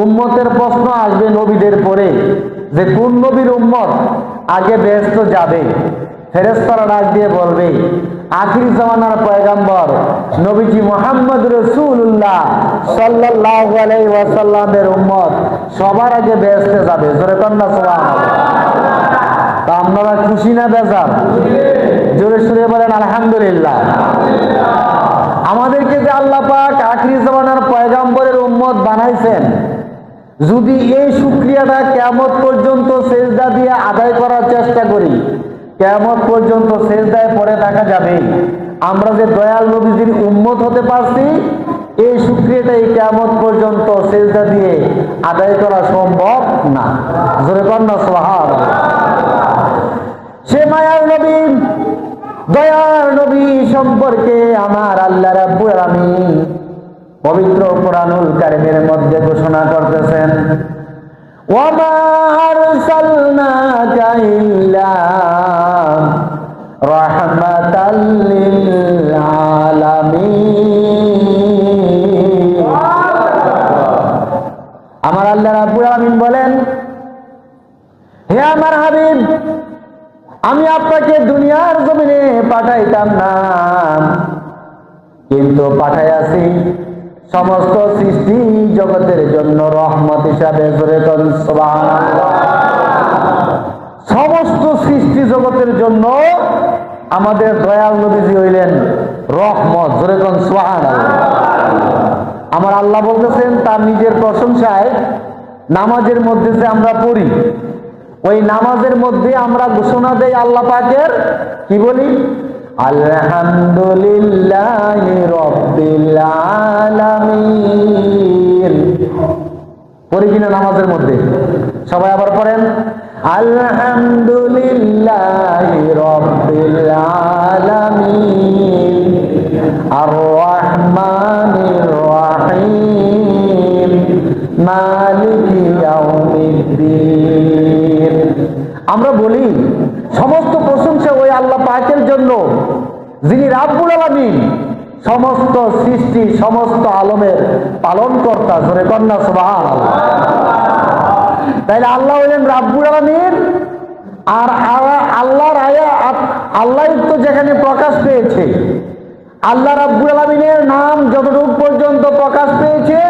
উম্মতের প্রশ্ন আসবে নবীদের পরে যে কোন নবীর উম্মত আগে বেহেশত যাবে। ফেরেশতারা ডাক দিয়ে বলবে আখির জামানার পয়গম্বর নবীজি মুহাম্মদ রাসূলুল্লাহ সাল্লাল্লাহু আলাইহি ওয়াসাল্লামের উম্মত সবার আগে বেহেশতে যাবে। জোরে কন্না সুবহানাল্লাহ। তা আপনারা খুশি না বেজার? জোরে সুরে বলেন আলহামদুলিল্লাহ। আমাদেরকে যে আল্লাহ পাক আখির জামানার পয়গম্বরের উম্মত বানাইছেন, যদি এই শুকরিয়াটা কিয়ামত পর্যন্ত সিজদা দিয়ে আদায় করার চেষ্টা করি, কিয়ামত পর্যন্ত সিজদায় পড়ে থাকা যাবে। আমরা যে দয়াল নবীজির উম্মত হতে পারছি, এই শুকরিয়াটাই কিয়ামত পর্যন্ত সিজদা দিয়ে আদায় করা সম্ভব না। জোরে কন্না সুবহানাল্লাহ। সে মায়ার নবী, দয়ার নবী সম্পর্কে আমার আল্লাহ রাব্বুল আলামিন পবিত্র কোরআনুল কারীমের মধ্যে ঘোষণা করতেছেন, ওয়া মা আরসালনাকা ইল্লা রাহমাতাল লিল আলামিন। আমার আল্লাহ রাব্বুল আলামিন বলেন, হে আমার হাবিব, আমি আপনাকে দুনিয়ার জমিনে পাঠাইতাম না, কিন্তু পাঠাইয়াছি সমস্ত সৃষ্টি জগতের জন্য রহমত হিসাবে। জোরে কোন সুবহানাল্লাহ। সমস্ত সৃষ্টি জগতের জন্য আমাদের দয়াল নবীজি হইলেন রহমত। জোরে কোন সুবহানাল্লাহ। আমার আল্লাহ বলতেছেন তার নিজের প্রশংসায়, নামাজের মধ্যে যে আমরা পড়ি, ওই নামাজের মধ্যে আমরা ঘোষণা দেই আল্লাহ পাকের, কি বলি? আলহামদুলিল্লাহি রাব্বিল আলামিন। পড়ি কিনা নামাজের মধ্যে? সবাই আবার পড়েন, আলহামদুলিল্লাহি রাব্বিল আলামিন আর রহমানির রহিম মালিকি ইয়াউমিদ্দিন। আমরা বলি সমস্ত প্রশংসা ওই আল্লাহ পাকের জন্য, যিনি রাব্বুল আলামিন, সমস্ত সৃষ্টি সমস্ত আলমের পালন কর্তা। জোরে কন্না সুবহানাল্লাহ। তাইলে আল্লাহ হলেন রাব্বুল আলামিন, আর আল্লাহর আল্লাহত্ব যেখানে প্রকাশ পেয়েছে, আল্লাহ রাব্বুল আলামিনের নাম যতটুকু পর্যন্ত প্রকাশ পেয়েছে,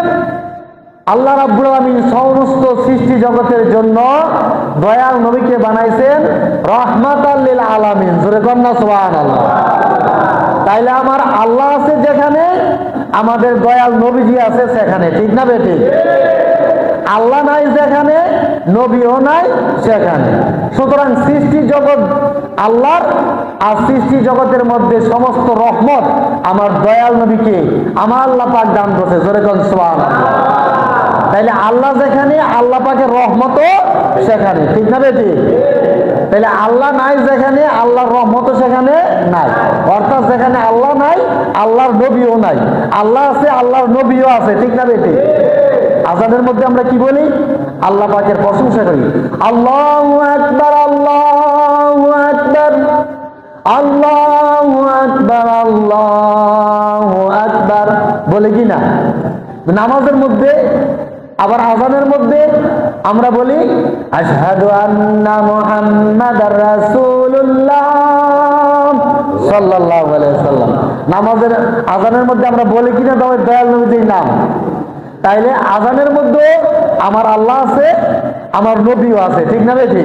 আল্লাহ রাব্বুল আলামিন সমস্ত সৃষ্টি জগতের জন্য দয়াল নবীকে বানাইছেন রাহমাতাল লিল আলামিন। জোরে কন্না সুবহানাল্লাহ। তাইলে আমার আল্লাহ আছে যেখানে, আমাদের দয়াল নবীজি আছে সেখানে। ঠিক না বেটি? আল্লাহ নাই যেখানে, নবীও নাই সেখানে। সুতরাং সৃষ্টি জগৎ আল্লাহর, আর সৃষ্টি জগতের মধ্যে সমস্ত রহমত আমার দয়াল নবীকে আমার আল্লাহ পাক দান করছে। জোরে কোন সুবহানাল্লাহ। তাইলে আল্লাহ যেখানে, আল্লাহ পাকের রহমতও সেখানে। ঠিক না বেটি? তাইলে আল্লাহ নাই যেখানে, আল্লাহর রহমতও সেখানে নাই। অর্থাৎ যেখানে আল্লাহ নাই, আল্লাহর নবীও নাই। আল্লাহ আছে, আল্লাহর নবীও আছে। ঠিক না বেটি? আযানের মধ্যে আমরা কি বলি? আল্লাহ পাকের প্রশংসা করি, আল্লাহু আকবার, আল্লাহু আকবার, আল্লাহু আকবার, আল্লাহু আকবার বলে কি না? নামাজের মধ্যে আবার আযানের মধ্যে আমরা বলি আশহাদু আন্না মুহাম্মাদার রাসূলুল্লাহ সাল্লাল্লাহু আলাইহি ওয়াসাল্লাম। নামাজের আযানের মধ্যে আমরা বলি কিনা দয়াল নবীর নাম? তাইলে আযানের মধ্যে আমার আল্লাহ আছে, আমার নবীও আছে। ঠিক না বেঠি?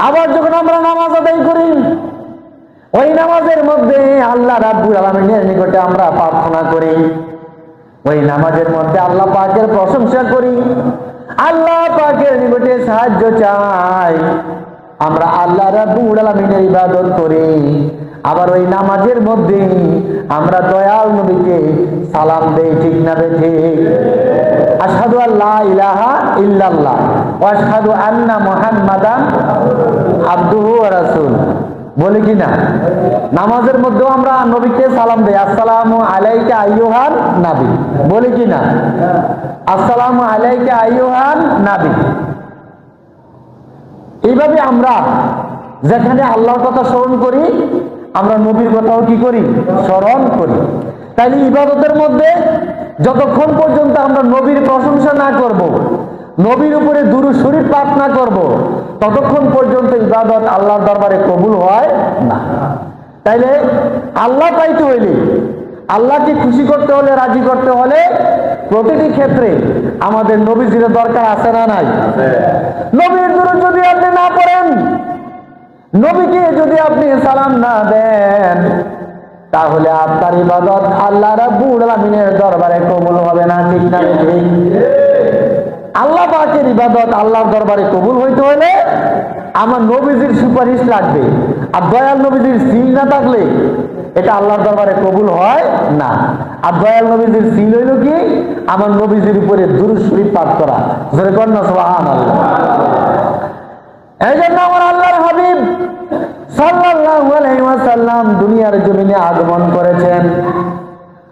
আবার যখন আমরা নামাজ আদায় করি, ওই নামাজের মধ্যে আল্লাহ রাব্বুল আলামিনের নিকটে আমরা প্রার্থনা করি, ওই নামাজের মধ্যে আল্লাহ পাকের প্রশংসা করি, আল্লাহ পাকের নিকটে সাহায্য চাই, আমরা আল্লাহ রাব্বুল আলামিনের ইবাদত করি। আবার ওই নামাজের মধ্যে আমরা দয়াল নবীকে সালাম দেই। ঠিক না বেঠি? আশহাদু আল্লা ইলাহা ইল্লাল্লাহ ওয়া আশহাদু আন্না মুহাম্মাদান আবদুহু ওয়া রাসূলুহু বলি কিনা? নামাজের মধ্যেও আমরা নবীকে সালাম দেই, আসসালামু আলাইকা আইয়ুহান নবী বলি কিনা? আসসালামু আলাইকা আইয়ুহান নবী। এইভাবে আমরা যেখানে আল্লাহর কথা স্মরণ করি, আমরা নবীর কথাও কি করি? স্মরণ করি। তাইলে ইবাদতের মধ্যে যতক্ষণ পর্যন্ত আমরা নবীর প্রশংসা না করব, নবীর উপরে দুরূদ শরীফ পাঠ না করব, ততক্ষণ পর্যন্ত ইবাদত আল্লাহর দরবারে কবুল হয় না। তাইলে আল্লাহ পাইতে হইলে, আল্লাহকে খুশি করতে হলে, রাজি করতে হলে প্রতিটি ক্ষেত্রে আমাদের নবীজির দরকার আছে না নাই? নবীর দুরূদ যদি আপনি না পড়েন, নবীকে যদি আপনি সালাম না দেন, তাহলে আপনার ইবাদত আল্লাহ রাব্বুল আলামিনের দরবারে কবুল হবে না। ঠিক না? ঠিক। আল্লাহ পাকের ইবাদত আল্লাহর দরবারে কবুল হইতে হলে আমার নবীজির সুপারিশ লাগবে, আর দয়াল নবীজির সিল না থাকলে এটা আল্লাহর দরবারে কবুল হয় না। আর দয়াল নবীজির সিল হইল কি? আমার নবীজির উপরে দুরূদ শরীফ পাঠ করা। জোরে কর না সুবহানাল্লাহ। এই জন্য আমার আল্লাহর হাবিব সাল্লাল্লাহু আলাইহি ওয়াসাল্লাম দুনিয়ার জমিনে আগমন করেছেন।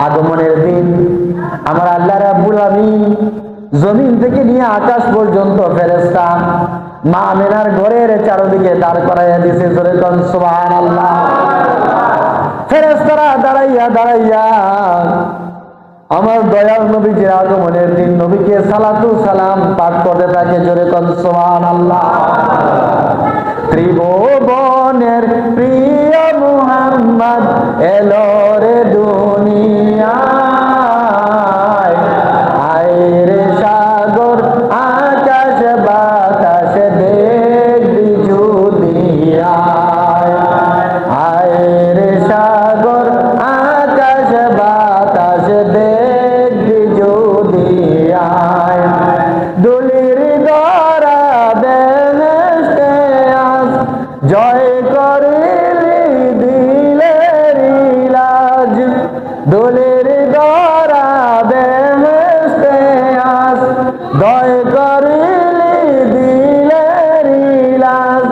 আগমনের দিন আমার আল্লাহ রাব্বুল আলামিন জমিন থেকে নিয়ে আকাশ পর্যন্ত ফেরেশতা মা আমিনার ঘরের চারদিকে দাঁড় করাইয়া দিয়েছে। জোরে কোন সুবহানাল্লাহ। ফেরেশতারা দাঁড়াইয়া দাঁড়াইয়া আমার দয়াল নবীজির আগমনের দিন নবীকে সালাতু সালাম পাঠ করতে থাকে। জোরে কোন সুবহানাল্লাহ। ত্রিভুবনের প্রিয় মুহাম্মদ এলো রে দুনিয়ায়, আইরে সাগর আকাশ বাতাস দেখবি যুদিয়ায়, আইরে সাগর আকাশ বাতাস দেখবি যুদিয়ায়, দুলির দ্বারা বেহেশতে আস জয় করিলি দিলের ইলাজ, দুলির দ্বারা বেহেশতে আস জয় করিলি দিলের ইলাজ,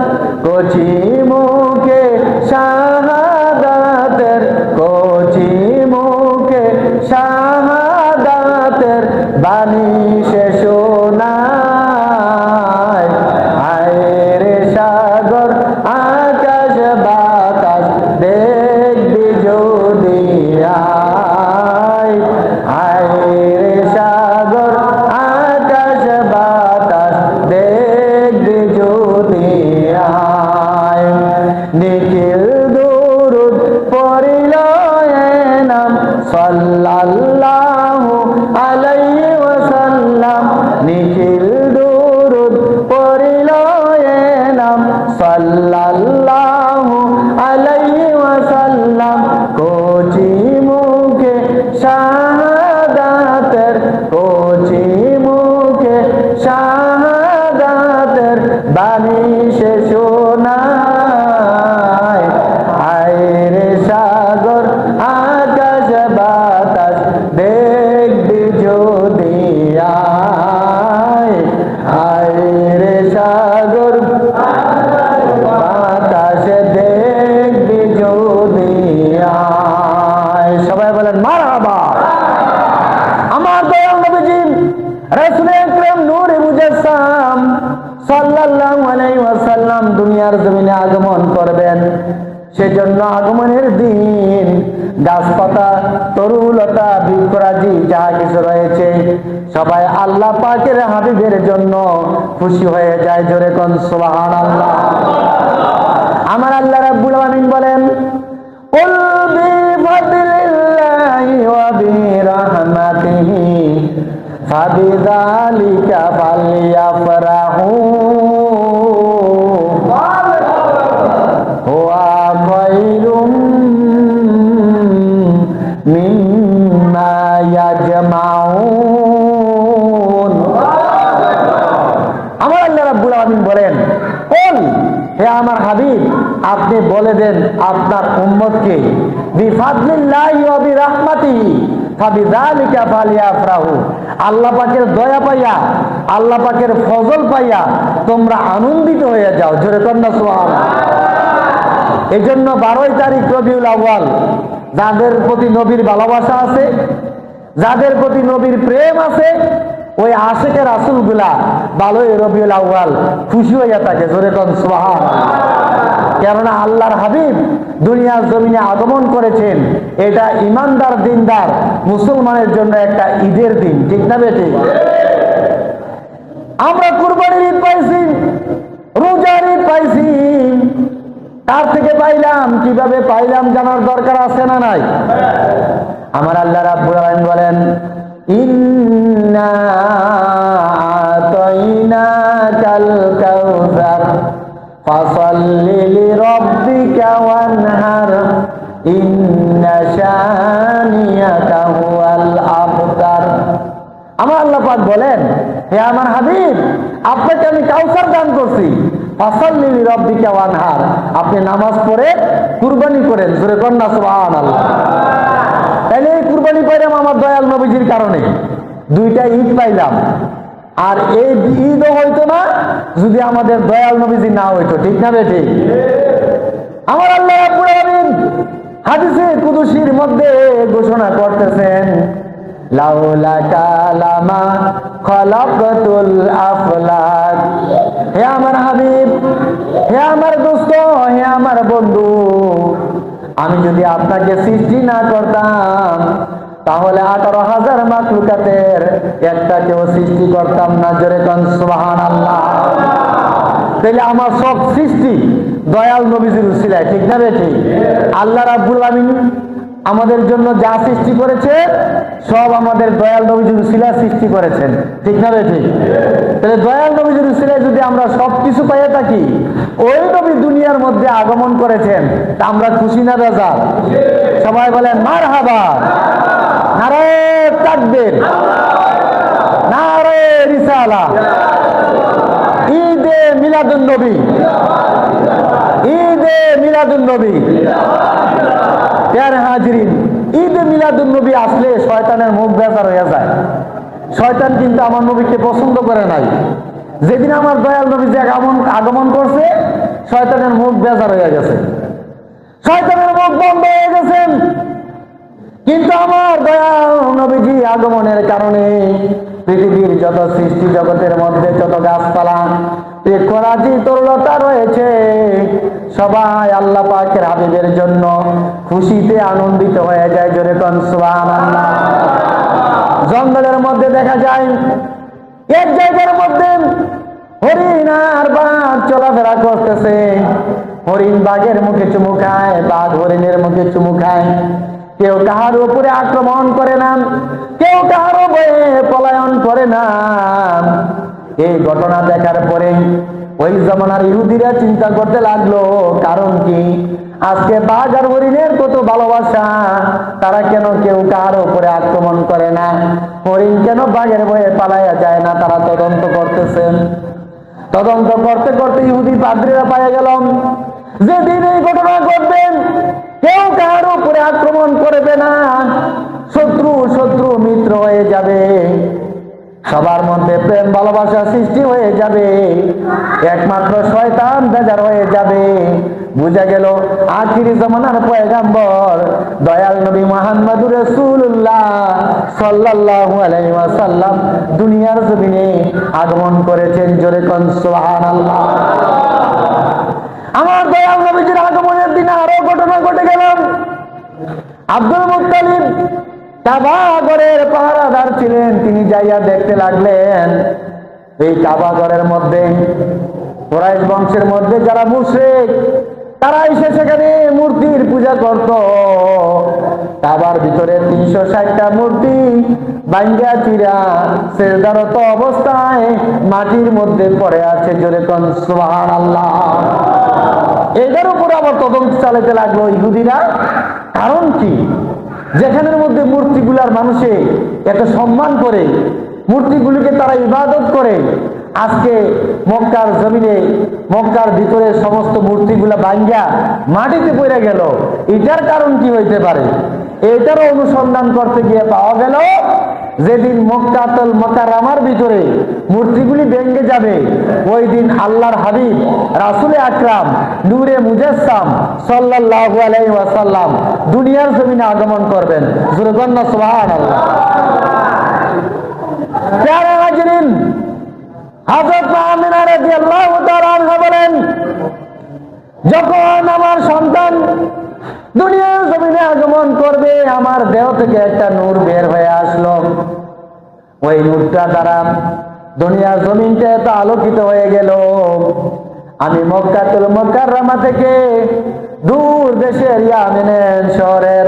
কচি মুখে শাহাদাতের, কচি মুখে শাহাদাতের বাণী সে শোনায়, আইরে সাগর আকাশ বাতাস দেখবি যুদিয়ায়, আইরে সাগর আকাশ বাতাস দেখবি যুদিয়ায়, নিখিল দুরূদ পড়িল নাম সাল্লাল্লাহু আলাইহি ওয়াসাল্লাম, নিখিল দুরূদ পড়িল নাম সাল্লাল্লাহু আলাইহি ওয়াসাল্লাম, কচি মুখে শাহাদাতের, কচি মুখে শাহাদাতের বাণী সে শোনায়, আইরে সাগর আকাশ বাতাস দেখবি যুদিয়ায়, আইরে সাগর বাতাস দেখবি যুদিয়ায়। সবাই বলেন মারহাবা। আমার দয়াল নবীজি রাসূল আকরাম নূরে মুজাসসাম সাল্লাল্লাহু আলাইহি ওয়াসাল্লাম দুনিয়ার জমিনে আগমন করবেন। সেজন্য আগমনের দিন গাছপাতা, তরুলতা, বৃক্ষরাজি যা কিছু রয়েছে সবাই আল্লাহ পাকের হাবিবের জন্য খুশি হয়ে যায়। জোরে কোন সুবহানাল্লাহ। আমার আল্লাহ রাব্বুল আলামিন বলেন, কুল বিফাদলিল্লাহি ওয়া বিরহমাতিহি ফাবিযালিকা ফালইফরাহু হুয়া খায়রুম মিম্মা ইয়াজমাউন। আমার আল্লাহ রাব্বুল আলামিন বলেন, কুল, হে আমার হাবিব আপনি বলে দেন আপনার উম্মতকে, বিফাদলিল্লাহি ওয়া বিরহমাতিহি ফাবিযালিকা ফালইফরাহু, আল্লাহ পাকের দয়া পাইয়া, আল্লাহ পাকের ফজল পাইয়া তোমরা আনন্দিত হয়ে যাও। জোরে কন্যা সুবহানাল্লাহ। এই জন্য 12 তারিখ রবিউল আউয়াল যাদের প্রতি নবীর ভালোবাসা আছে, যাদের প্রতি নবীর প্রেম আছে, ওই আশিকের রাসূল গুলা ভালোই রবিউল আউয়াল খুশি হইয়া থাকে, জোরে কোন সুবহানাল্লাহ। কেননা আল্লাহর হাবিব দুনিয়ার জমিনে আগমন করেছেন, এটা ইমানদার দিনদার মুসলমানের জন্য একটা ঈদের দিন, ঠিক না বেঠিক? আমরা কুরবানির ঈদ পাইছি, রোজার ঈদ পাইছি, তার থেকে পাইলাম কিভাবে পাইলাম জানার দরকার আছে না নাই? আমার আল্লাহ রাব্বুল আলামিন বলেন, ইন্না আতাইনাকাল কাউসার ফাসাল্লি লিরাব্বিকা ওয়ানহার ইন্না শানিয়াকা হুয়াল আবতার। আমার আল্লাহ পাক বলেন, হে আমার হাবিব, আপনাকে আমি কাউসার দান করছি, ফাসাল্লি লিরাব্বিকা ওয়ানহার, আপনি নামাজ পড়ে কুরবানি করেন, জোরে কোন না সুবহানাল্লাহ। তাইলে এই কুরবানি পাইলাম আমার দয়াল নবীজির কারণে, দুইটা ঈদ পাইলাম। আর এই ঈদও হইতো না যদি আমাদের দয়াল নবীজি না হইতো, ঠিক না বেঠিক? আমার আল্লাহ রাব্বুল আলামিন হাদিসে কুদসির মধ্যে ঘোষণা করতেছেন, লাউলাকা লামা খলাকতুল আফলাক। হে আমার হাবিব, হে আমার দোস্ত, হে আমার বন্ধু, আমি যদি আপনাকে সৃষ্টি না করতাম তাহলে 18,000 মাখলুকাতের একটাকেও সৃষ্টি করতাম না, জোরে কোন সুবহানাল্লাহ। তাহলে আমার সব সৃষ্টি দয়াল নবীজির উসিলায়, ঠিক না বেঠিক? আল্লাহ রাব্বুল আলামিন আমাদের জন্য যা সৃষ্টি করেছে সব আমাদের দয়াল নবীজির উসিলায় সৃষ্টি করেছেন, ঠিক না বেঠিক? তাহলে দয়াল নবীজির উসিলায় যদি আমরা সবকিছু পাইয়া থাকি, ওই নবী দুনিয়ার মধ্যে আগমন করেছেন, তা আমরা খুশি না বেজার? সবাই বলেন মারহাবা, নারে তাকবীর, নারে রিসালাহ, ঈদে মিলাদুন নবী, ঈদে মিলাদুন নবী। প্যারে হাজিরিন, ঈদে মিলাদুন নবী আসলে শয়তানের মুখ বেজার হয়ে যায়। শয়তান কিন্তু আমার নবীকে পছন্দ করে নাই। যেদিন আমার দয়াল নবী যে আগমন করছে, শয়তানের মুখ বেজার হয়ে গেছে, শয়তানের মুখ বন্ধ হয়ে গেছেন। কিন্তু আমার দয়াল নবীজি আগমনের কারণে পৃথিবীর যত সৃষ্টি জগতের মধ্যে যত গাছপালা করাজি তরলতা রয়েছে, সবাই আল্লাহ পাকের হাবিবের জন্য খুশিতে আনন্দিত হয়ে যায়, জোরে কোন সুবহানাল্লাহ। জঙ্গলের মধ্যে দেখা যায় এক জায়গার মধ্যে হরিণ আর বাঘ চলাফেরা করতেছে। হরিণ বাঘের মুখে চুমু খায়, বাঘ হরিণের মুখে চুমু খায়। কেউ কাহার উপরে আক্রমণ করে না, কেউ কাহারও ভয়ে পলায়ন করে না। এই ঘটনা দেখার পরে ওই জমানার ইহুদিরা চিন্তা করতে লাগলো, কারণ কি? আজকে বাঘ আর হরিণের কত ভালোবাসা, তারা কেন কেউ কাহার উপরে আক্রমণ করে না? হরিণ কেন বাঘের ভয়ে পালাইয়া যায় না? তারা তদন্ত করতেছেন। তদন্ত করতে করতে ইহুদি পাদ্রীরা পাইয়া গেল, যেদিন এই ঘটনা ঘটবেন কেউ কাহার উপরে আক্রমণ করবে না, শত্রু শত্রু মিত্র হয়ে যাবে, সবার মধ্যে প্রেম ভালোবাসা সৃষ্টি হয়ে যাবে, একমাত্র শয়তান বেজার হয়ে যাবে। বুঝা গেল আখিরি জামানার পয়গাম্বর দয়াল নবী মুহাম্মদুর রাসূলুল্লাহ সাল্লাল্লাহু আলাইহি ওয়াসাল্লাম দুনিয়ার জমিনে আগমন করেছেন, জোরে কোন সুবহানাল্লাহ। আমার দয়াল নবীজির আগমনের দিনে আরো ঘটনা ঘটে গেল। আব্দুল মুত্তালিব কাবা ঘরের পাহারাদার ছিলেন, তিনি যাইয়া দেখতে লাগলেন এই কাবা ঘরের মধ্যে কুরাইশ বংশের মধ্যে যারা মুশরিক তারা এসে সেখানে মূর্তির পূজা করত। কাবার ভিতরে 360টা মূর্তি ভাঙ্গা চিরা সিজদারত অবস্থায় মাটির মধ্যে পড়ে আছে, জোরে কোন সুবহানাল্লাহ। এদের উপর আবার তদন্ত চালাতে লাগলো ইহুদিরা, কারণ কি? যেখানের মধ্যে মূর্তিগুলার মানুষে এত সম্মান করে, মূর্তিগুলিকে তারা ইবাদত করে, আজকে মক্কার জমিনে মক্কার ভিতরে সমস্ত মূর্তিগুলা ভাঙ্গা মাটিতে পড়ে গেল, এটার কারণ কি হইতে পারে? এটারও অনুসন্ধান করতে গিয়ে পাওয়া গেল যেদিন মক্কাতুল মুকাররমার ভিতরে মূর্তিগুলি ভেঙে যাবে, ওই দিন আল্লাহর হাবিব রাসূল আকরাম নূরে মুজাসসাম সাল্লাল্লাহু আলাইহি ওয়াসাল্লাম দুনিয়ার জমিনে আগমন করবেন, জোরে বলুন সুবহানাল্লাহ। প্যারা দিন হযরত আমিনা রাদিয়াল্লাহু তাআলা আনহা বলেন, যখন আমার সন্তান দুনিয়ার জমিনে আগমন করবে, আমার দেহ থেকে একটা নূর বের হয়ে আসলো। ওই নূরটা দ্বারা দুনিয়ার জমিনটা এত আলোকিত হয়ে গেল, আমি মক্কাতুল মুকাররমা থেকে দূর দেশের ইয়ামেন শহরের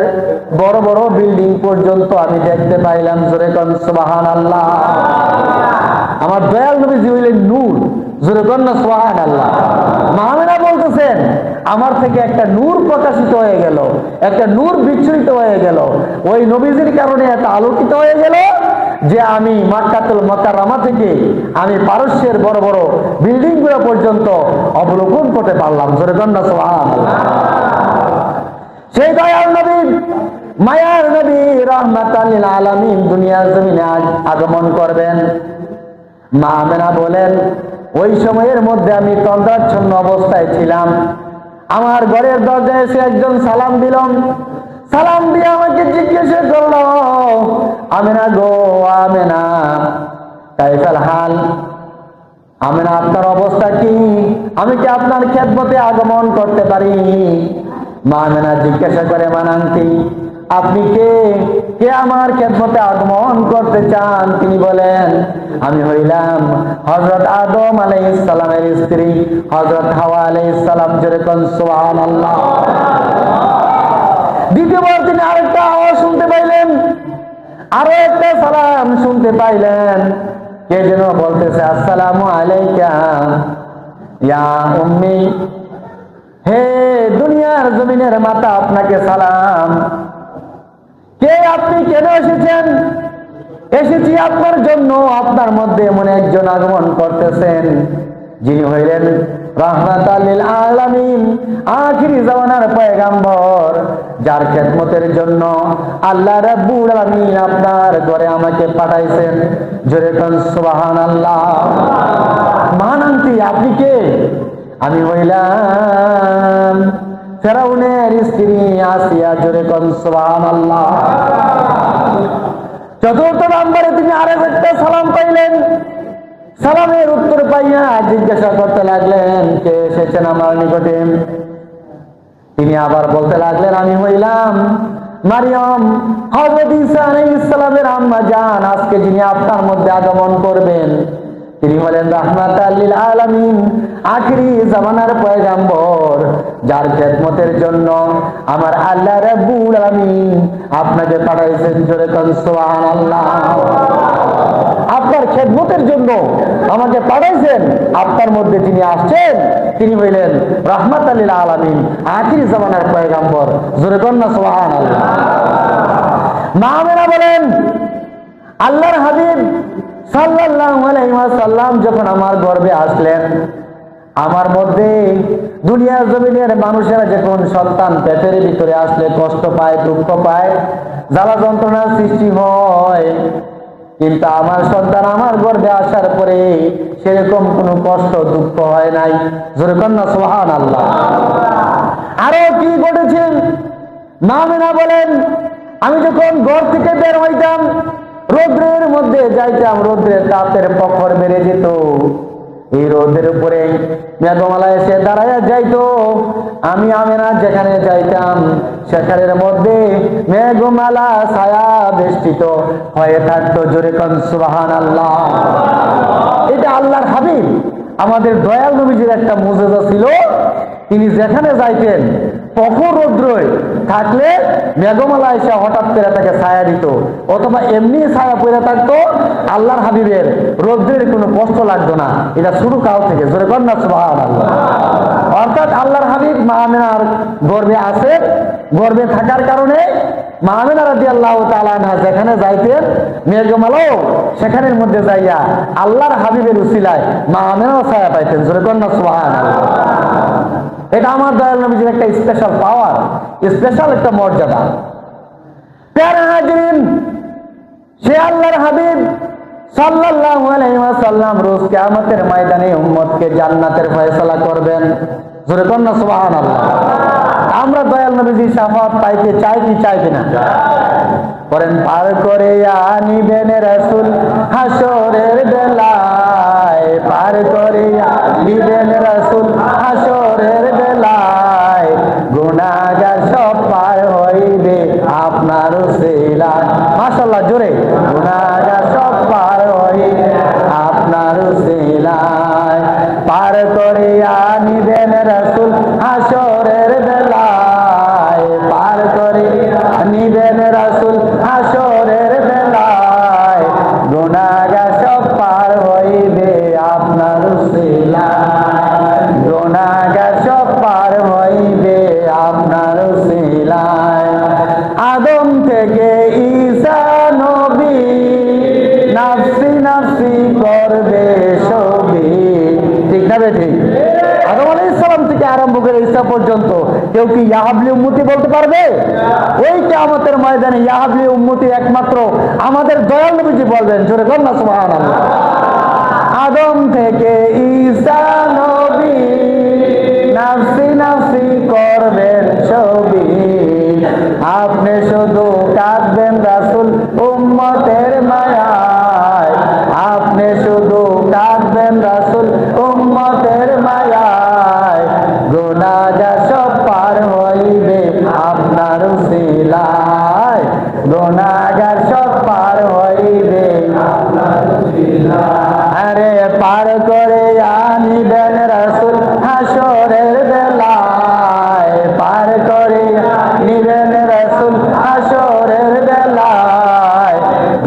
বড় বড় বিল্ডিং পর্যন্ত আমি দেখতে পাইলাম। জোরে কোন সুবহানাল্লাহ। আমার দয়াল নবীজি হইলেন নূর। জোরে কোন না সুবহানাল্লাহ। মামিনা বলতেছেন, আমার থেকে একটা নূর প্রকাশিত হয়ে গেল, একটা নূর বিচ্ছুরিত হয়ে গেল। ওই নবীজির কারণে এত আলোকিত হয়ে গেল যে আমি মক্কাতুল মুকাররমা থেকে আমি পারস্যের বড় বড় বিল্ডিং গুলো পর্যন্ত অবলোকন করতে পারলাম। জোরে কোন না সুবহানাল্লাহ। সেই দয়াল নবী, মায়ার নবী, রাহমাতাল লিল আলামিন দুনিয়ার জমিনে আগমন করবেন। মা আমেনা বলেন, ওই সময়ের মধ্যে আমি তন্দ্রাচ্ছন্ন অবস্থায় ছিলাম। আমার ঘরের দরজায় এসে একজন সালাম দিল। সালাম দিয়ে আমাকে জিজ্ঞেস করলো, আমেনা গো, আমেনা কাইফাল হাল, আমেনা আপনার অবস্থা কি? আমি কি আপনার খেদমতে আগমন করতে পারি? মা আমেনা জিজ্ঞাসা করে, মানান্তি আপনি কে? কে আমার খেদমতে আগমন করতে চান? তিনি বলেন, আমি হইলাম হযরত আদম আলাইহিস সালামের স্ত্রী হযরত হাওয়া আলাইহিস সালাম। জোরে কোন সুবহানাল্লাহ। দ্বিতীয়বার তিনি আরেকটা আওয়াজ শুনতে পাইলেন, আরো একটা সালাম শুনতে পাইলেন। কে যেন বলতেছে, আসসালামু আলাইকা ইয়া উম্মি, হে দুনিয়ার জমিনের মাতা, আপনাকে সালাম। কে আপনি? কেন এসেছেন? এসেছি আপনার জন্য, আপনার মধ্যে এমন একজন আগমন করতেছেন যিনি হইলেন রাহমাতাল লিল আলামিন, আখিরি জামানার পয়গম্বর, যার খেদমতের জন্য আল্লাহ রাব্বুল আলামিন আপনার ঘরে আমাকে পাঠাইছেন। জোরে কোন সুবহানাল্লাহ। মানান্তি আপনি কে? আমি হইলাম ফেরাউনের স্ত্রী আসিয়া। জোরে কোন সুবহানাল্লাহ। চতুর্থ নম্বরে তিনি আরেকটা সালাম পাইলেন। সালামের উত্তর পাইয়া জিজ্ঞাসা করতে লাগলেন, কে এসেছেন আমার নিকটে? তিনি আবার বলতে লাগলেন, আমি হইলাম মারিয়াম, হযরত ঈসা আলাইহিস সালামের আম্মা জান। আজকে যিনি আপনার মধ্যে আগমন করবেন তিনি হলেন রাহমাতাল লিল আলামিন, আখিরি জামানার পয়গম্বর, যার খেদমতের জন্য আমার আল্লাহ রাব্বুল আলামিন আপনাকে পাঠাইছেন। জোরে কোন সুবহানাল্লাহ। আপনার খেদমতের জন্য আমাকে পাঠাইছেন। আপনার মধ্যে যিনি আসছেন তিনি হইলেন রাহমাতাল লিল আলামিন, আখিরি জামানার পয়গম্বর। জোরে কোন না সুবহানাল্লাহ। মা আমেনা বলেন, আল্লাহর হাবিব সাল্লাল্লাহু আলাইহি ওয়াসাল্লাম যখন আমার গর্ভে আসলেন, আমার মধ্যে দুনিয়ার জমিনের মানুষেরা যখন সন্তান পেটের ভিতরে আসলে কষ্ট পায়, দুঃখ পায়, জ্বালা যন্ত্রণার সৃষ্টি হয়, কিন্তু আমার সন্তান আমার গর্ভে আসার পরে সেরকম কোনো কষ্ট দুঃখ হয় নাই। জোরে কোন না সুবহানাল্লাহ। আরো কি ঘটেছে? মা আমেনা বলেন, আমি যখন ঘর থেকে বের হইতাম, রোদ্রের মধ্যে যাইতাম, রোদ্রের তাপের প্রখর বেড়ে যেত। এই রোদের উপরে মেঘমালা এসে দাঁড়াইয়া যাইতো। আমি আমেনা যেখানে যাইতাম সেখানের মধ্যে মেঘমালা ছায়া বেষ্টিত হয়ে থাকতো। জোরে কোন সুবহানাল্লাহ। এটা আল্লাহর হাবিব আমাদের দয়াল নবীজির একটা মুজিজা ছিল। তিনি যেখানে যাইতেন প্রখর রৌদ্রে থাকলে মেঘমালা এসে হঠাৎ করে তাকে ছায়া দিত, অথবা এমনি ছায়া পড়ে থাকতো। আল্লাহর হাবিবের রৌদ্রের কোনো কষ্ট লাগতো না। এটা শুরু কাল থেকে। জোরে কোন না সুবহানাল্লাহ। অর্থাৎ আল্লাহর হাবিব মা আমেনার গর্ভে আছে, গর্ভে থাকার কারণে মা আমেনা রাদিয়াল্লাহু তাআলা আনহা যেখানে যাইতেন মেঘমালাও সেখানের মধ্যে যাইয়া আল্লাহর হাবিবের উসিলায় মা আমেনাও ছায়া পাইতেন। জোরে কোন না সুবহানাল্লাহ। এটা আমার দয়াল নবীজির একটা স্পেশাল পাওয়ার, স্পেশাল একটা মর্যাদা। প্যারা হাজিরিন, সে আল্লাহর হাবিব সাল্লাল্লাহু আলাইহি ওয়াসাল্লাম রোজ কিয়ামতের ময়দানে উম্মতকে জান্নাতের ফয়সালা করবেন। জোরে কোন না সুবহানাল্লাহ। আমরা দয়াল নবীজির শাফাত পাইতে চাই কি চাই কিনা? করেন পার করে আনিবেন রাসূল হাসরের বেলা, গুনাহগার সব পার হইবে আপনার উসিলায়, গুনাহগার সব পার হইবে আপনার উসিলায়। আদম থেকে ঈসা নবী নাফসি নাফসি করবে সবই, ঠিক না বেঠিক? আদম আলাইহিস সালাম থেকে আরম্ভ করে ঈসা পর্যন্ত কেউ কি ইয়া হাবলি উম্মতি বলতে পারবে? ওই কিয়ামতের ময়দানে ইয়া হাবলি উম্মতি একমাত্র আমাদের দয়াল নবীজি বলবেন, জোরে বল না সুবহানাল্লাহ। আদম থেকে ঈসা নবী নাফসি নাফসি করবেন ছবি, আপনি শুধু কাঁদবেন রাসূল উম্মতের মায়ায়, আপনি শুধু কাঁদবেন রাসূল উম্মতের মায়ায়, গুনাহগার সব পার হইবে আপনার উসিলায়, গুনাহগার সব পার হইবে আপনার উসিলায়। আরে পার করে আনিবেন রাসূল হাসরের বেলায়, পার করে নিবেন রাসূল হাসরের বেলায়,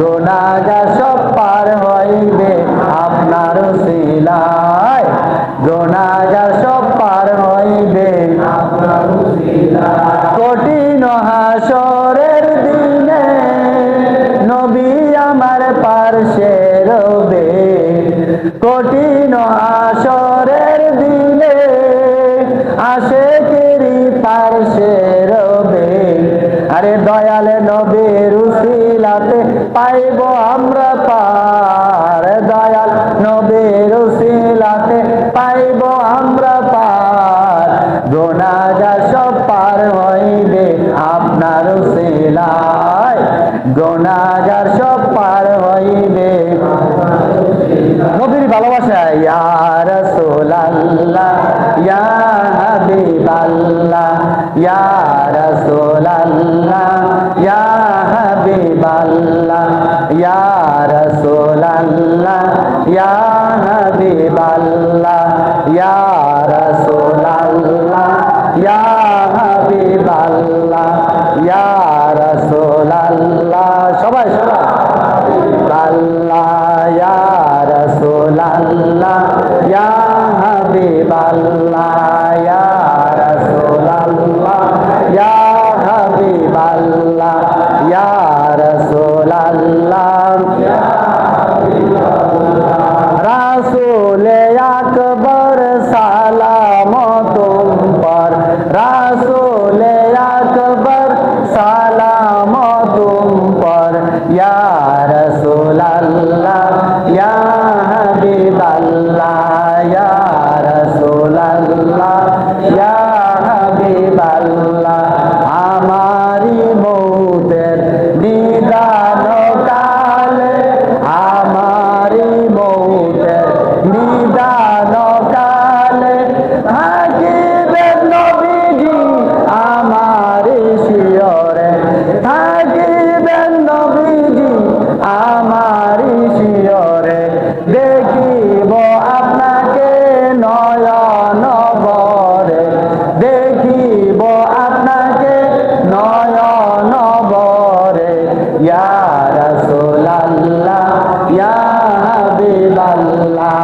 গুনাহগার সব পার হইবে আপনার উসিলায়, গুনাহগার সব পার হইবে আপনার উসিলায়। কঠিন হাসরের দিনে নবী আমার পার্শ্বে রবে, কঠিন হাসরের দিনে আশিকেরি পার্শ্বে রবে, আরে দয়াল নবীর উসিলাতে পাইব আমরা পার, দয়াল নবীর উসিলাতে পাইব আমরা পার, গুনাহগার সব পার হইবে আপনার উসিলায়, গুনাহগার সব পার হইবে নবীর ভালোবাসায়। ইয়া রাসূলুল্লাহ ইয়া হাবিবাল্লাহ, ইয়া রাসূলুল্লাহ ইয়া হাবিবাল্লাহ, ইয়া রাসূলুল্লাহ ইয়া হাবিবাল্লাহ, ইয়া রাসূলুল্লাহ ইয়া হাবিবাল্লাহ, ইয়া রাসূলুল্লাহ, সবাই সবাই আল্লাহ, ইয়া রাসূলুল্লাহ ইয়া হাবিবাল্লাহ, ইয়া রাসূলুল্লাহ ইয়া হাবিবাল্লাহ, ইয়া রাসূলুল্লাহ রাসূলে আকবর সালামত পর, রাসূলে আকবর সালামত পর, ইয়া রাসূলুল্লাহ ইয়া হাবিবাল্লাহ, ইয়া রাসূলুল্লাহ ইয়া হাবিবাল্লাহ। আমারি মৌতের নিদান কালে, আমারি মৌতের নিদান কালে থাকিবেন নবীজি আমারি শিয়রে, থাকিবেন নবীজি আমারি শিয়রে, দেখিব আপনাকে নয়ন ভরে, দেখিব আপনাকে নয়ন ভরে, ইয়া রাসূলুল্লাহ ইয়া হাবিবাল্লাহ,